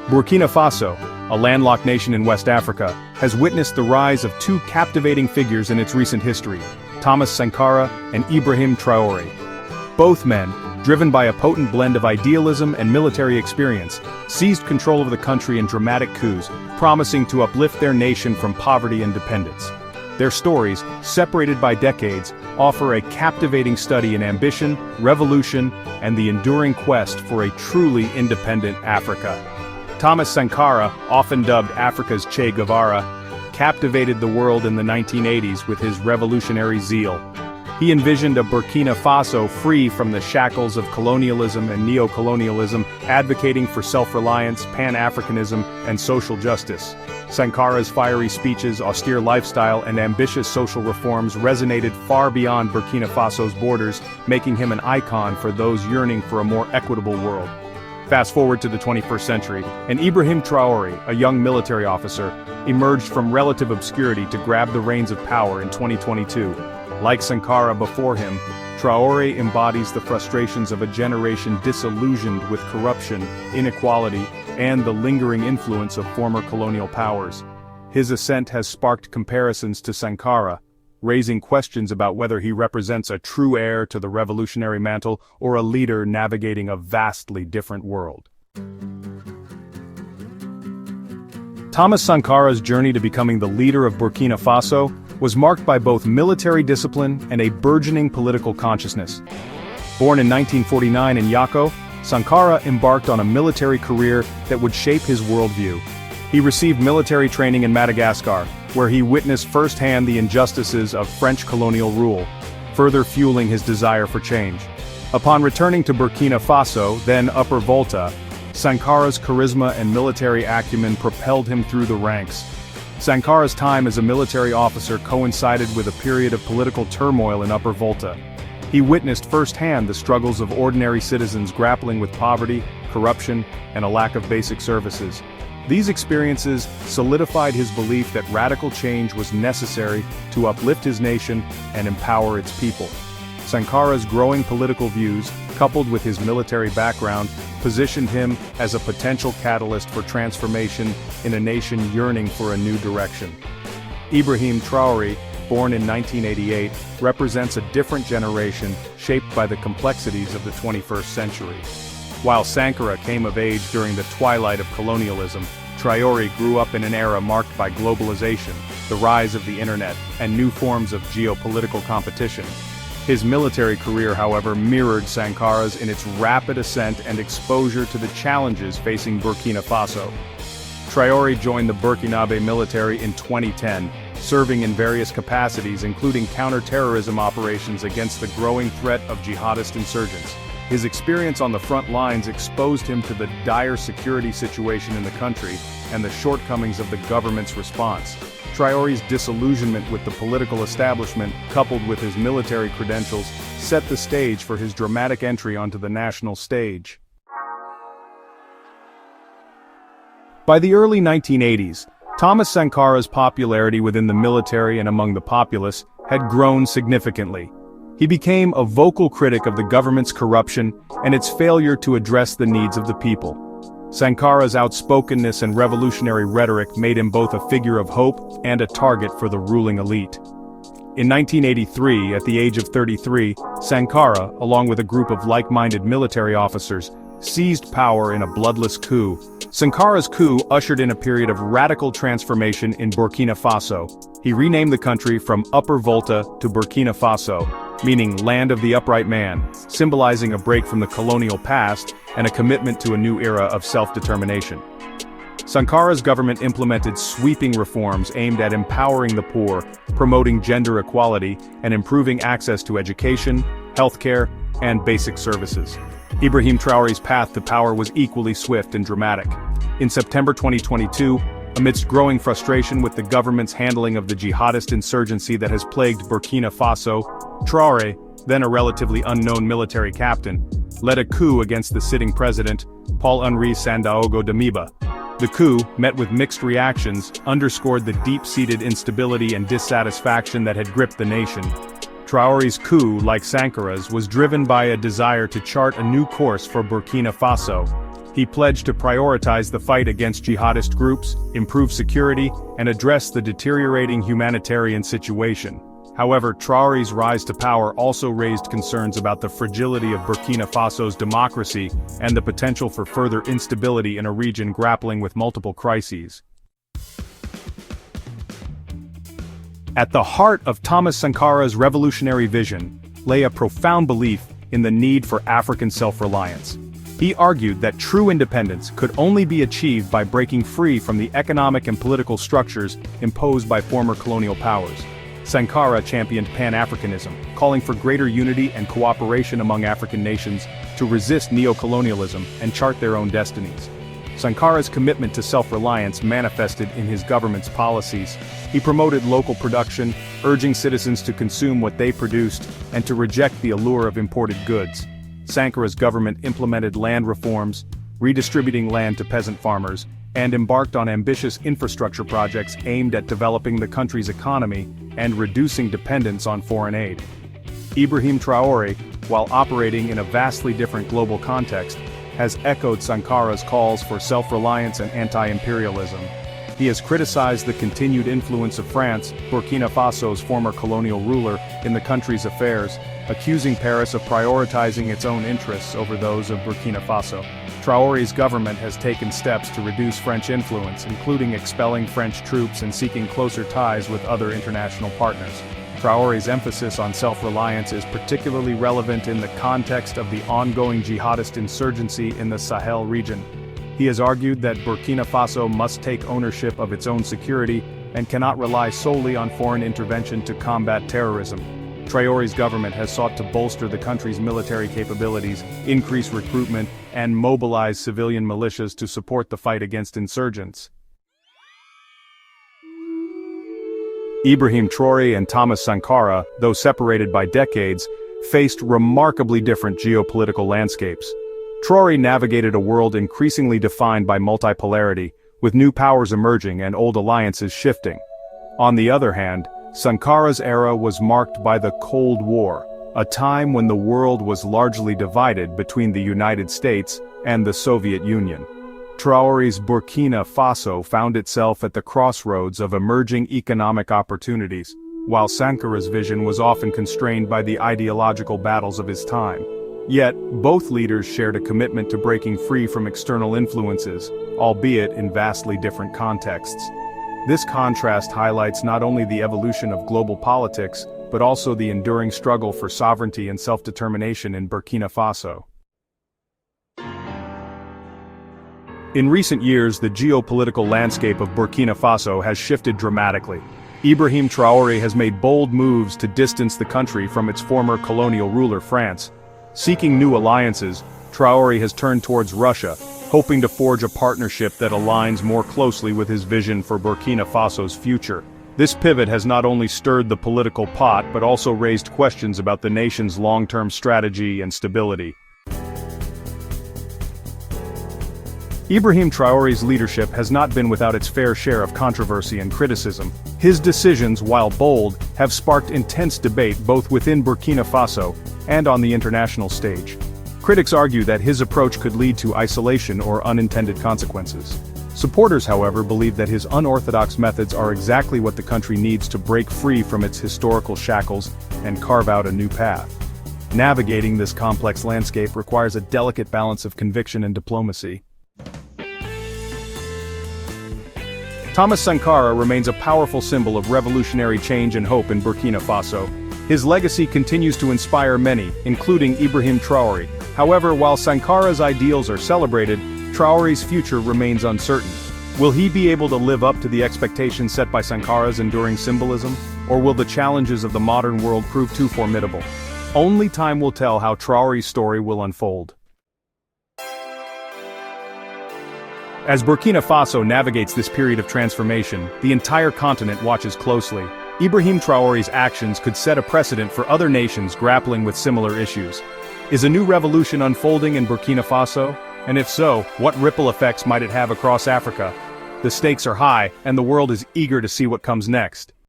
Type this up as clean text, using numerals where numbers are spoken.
Burkina Faso, a landlocked nation in West Africa, has witnessed the rise of two captivating figures in its recent history, Thomas Sankara and Ibrahim Traore. Both men, driven by a potent blend of idealism and military experience, seized control of the country in dramatic coups, promising to uplift their nation from poverty and dependence. Their stories, separated by decades, offer a captivating study in ambition, revolution, and the enduring quest for a truly independent Africa. Thomas Sankara, often dubbed Africa's Che Guevara, captivated the world in the 1980s with his revolutionary zeal. He envisioned a Burkina Faso free from the shackles of colonialism and neo-colonialism, advocating for self-reliance, Pan-Africanism, and social justice. Sankara's fiery speeches, austere lifestyle, and ambitious social reforms resonated far beyond Burkina Faso's borders, making him an icon for those yearning for a more equitable world. Fast forward to the 21st century, and Ibrahim Traore, a young military officer, emerged from relative obscurity to grab the reins of power in 2022. Like Sankara before him, Traoré embodies the frustrations of a generation disillusioned with corruption, inequality, and the lingering influence of former colonial powers. His ascent has sparked comparisons to Sankara, raising questions about whether he represents a true heir to the revolutionary mantle or a leader navigating a vastly different world. Thomas Sankara's journey to becoming the leader of Burkina Faso was marked by both military discipline and a burgeoning political consciousness. Born in 1949 in Yako, Sankara embarked on a military career that would shape his worldview. He received military training in Madagascar, where he witnessed firsthand the injustices of French colonial rule, further fueling his desire for change. Upon returning to Burkina Faso, then Upper Volta, Sankara's charisma and military acumen propelled him through the ranks. Sankara's time as a military officer coincided with a period of political turmoil in Upper Volta. He witnessed firsthand the struggles of ordinary citizens grappling with poverty, corruption, and a lack of basic services. These experiences solidified his belief that radical change was necessary to uplift his nation and empower its people. Sankara's growing political views, coupled with his military background, positioned him as a potential catalyst for transformation in a nation yearning for a new direction. Ibrahim Traore, born in 1988, represents a different generation shaped by the complexities of the 21st century. While Sankara came of age during the twilight of colonialism, Traoré grew up in an era marked by globalization, the rise of the internet, and new forms of geopolitical competition. His military career, however, mirrored Sankara's in its rapid ascent and exposure to the challenges facing Burkina Faso. Traoré joined the Burkinabe military in 2010, serving in various capacities including counter-terrorism operations against the growing threat of jihadist insurgents. His experience on the front lines exposed him to the dire security situation in the country and the shortcomings of the government's response. Traoré's disillusionment with the political establishment, coupled with his military credentials, set the stage for his dramatic entry onto the national stage. By the early 1980s, Thomas Sankara's popularity within the military and among the populace had grown significantly. He became a vocal critic of the government's corruption and its failure to address the needs of the people. Sankara's outspokenness and revolutionary rhetoric made him both a figure of hope and a target for the ruling elite. In 1983, at the age of 33, Sankara, along with a group of like-minded military officers, seized power in a bloodless coup. Sankara's coup ushered in a period of radical transformation in Burkina Faso. He renamed the country from Upper Volta to Burkina Faso, meaning Land of the Upright Man, symbolizing a break from the colonial past and a commitment to a new era of self-determination. Sankara's government implemented sweeping reforms aimed at empowering the poor, promoting gender equality, and improving access to education, healthcare, and basic services. Ibrahim Traoré's path to power was equally swift and dramatic. In September 2022, amidst growing frustration with the government's handling of the jihadist insurgency that has plagued Burkina Faso, Traoré, then a relatively unknown military captain, led a coup against the sitting president, Paul-Henri Sandaogo Damiba. The coup, met with mixed reactions, underscored the deep-seated instability and dissatisfaction that had gripped the nation. Traoré's coup, like Sankara's, was driven by a desire to chart a new course for Burkina Faso. He pledged to prioritize the fight against jihadist groups, improve security, and address the deteriorating humanitarian situation. However, Traoré's rise to power also raised concerns about the fragility of Burkina Faso's democracy and the potential for further instability in a region grappling with multiple crises. At the heart of Thomas Sankara's revolutionary vision lay a profound belief in the need for African self-reliance. He argued that true independence could only be achieved by breaking free from the economic and political structures imposed by former colonial powers. Sankara championed Pan-Africanism, calling for greater unity and cooperation among African nations to resist neo-colonialism and chart their own destinies. Sankara's commitment to self-reliance manifested in his government's policies. He promoted local production, urging citizens to consume what they produced and to reject the allure of imported goods. Sankara's government implemented land reforms, redistributing land to peasant farmers, and embarked on ambitious infrastructure projects aimed at developing the country's economy and reducing dependence on foreign aid. Ibrahim Traore, while operating in a vastly different global context, has echoed Sankara's calls for self-reliance and anti-imperialism. He has criticized the continued influence of France, Burkina Faso's former colonial ruler, in the country's affairs, accusing Paris of prioritizing its own interests over those of Burkina Faso. Traoré's government has taken steps to reduce French influence, including expelling French troops and seeking closer ties with other international partners. Traoré's emphasis on self-reliance is particularly relevant in the context of the ongoing jihadist insurgency in the Sahel region. He has argued that Burkina Faso must take ownership of its own security and cannot rely solely on foreign intervention to combat terrorism. Traoré's government has sought to bolster the country's military capabilities, increase recruitment, and mobilize civilian militias to support the fight against insurgents. Ibrahim Traore and Thomas Sankara, though separated by decades, faced remarkably different geopolitical landscapes. Traoré navigated a world increasingly defined by multipolarity, with new powers emerging and old alliances shifting. On the other hand, Sankara's era was marked by the Cold War, a time when the world was largely divided between the United States and the Soviet Union. Traoré's Burkina Faso found itself at the crossroads of emerging economic opportunities, while Sankara's vision was often constrained by the ideological battles of his time. Yet, both leaders shared a commitment to breaking free from external influences, albeit in vastly different contexts. This contrast highlights not only the evolution of global politics, but also the enduring struggle for sovereignty and self-determination in Burkina Faso. In recent years, the geopolitical landscape of Burkina Faso has shifted dramatically. Ibrahim Traoré has made bold moves to distance the country from its former colonial ruler France. Seeking new alliances, Traoré has turned towards Russia, hoping to forge a partnership that aligns more closely with his vision for Burkina Faso's future. This pivot has not only stirred the political pot but also raised questions about the nation's long-term strategy and stability. Ibrahim Traoré's leadership has not been without its fair share of controversy and criticism. His decisions, while bold, have sparked intense debate both within Burkina Faso and on the international stage. Critics argue that his approach could lead to isolation or unintended consequences. Supporters, however, believe that his unorthodox methods are exactly what the country needs to break free from its historical shackles and carve out a new path. Navigating this complex landscape requires a delicate balance of conviction and diplomacy. Thomas Sankara remains a powerful symbol of revolutionary change and hope in Burkina Faso. His legacy continues to inspire many, including Ibrahim Traoré. However, while Sankara's ideals are celebrated, Traoré's future remains uncertain. Will he be able to live up to the expectations set by Sankara's enduring symbolism? Or will the challenges of the modern world prove too formidable? Only time will tell how Traoré's story will unfold. As Burkina Faso navigates this period of transformation, the entire continent watches closely. Ibrahim Traoré's actions could set a precedent for other nations grappling with similar issues. Is a new revolution unfolding in Burkina Faso? And if so, what ripple effects might it have across Africa? The stakes are high, and the world is eager to see what comes next.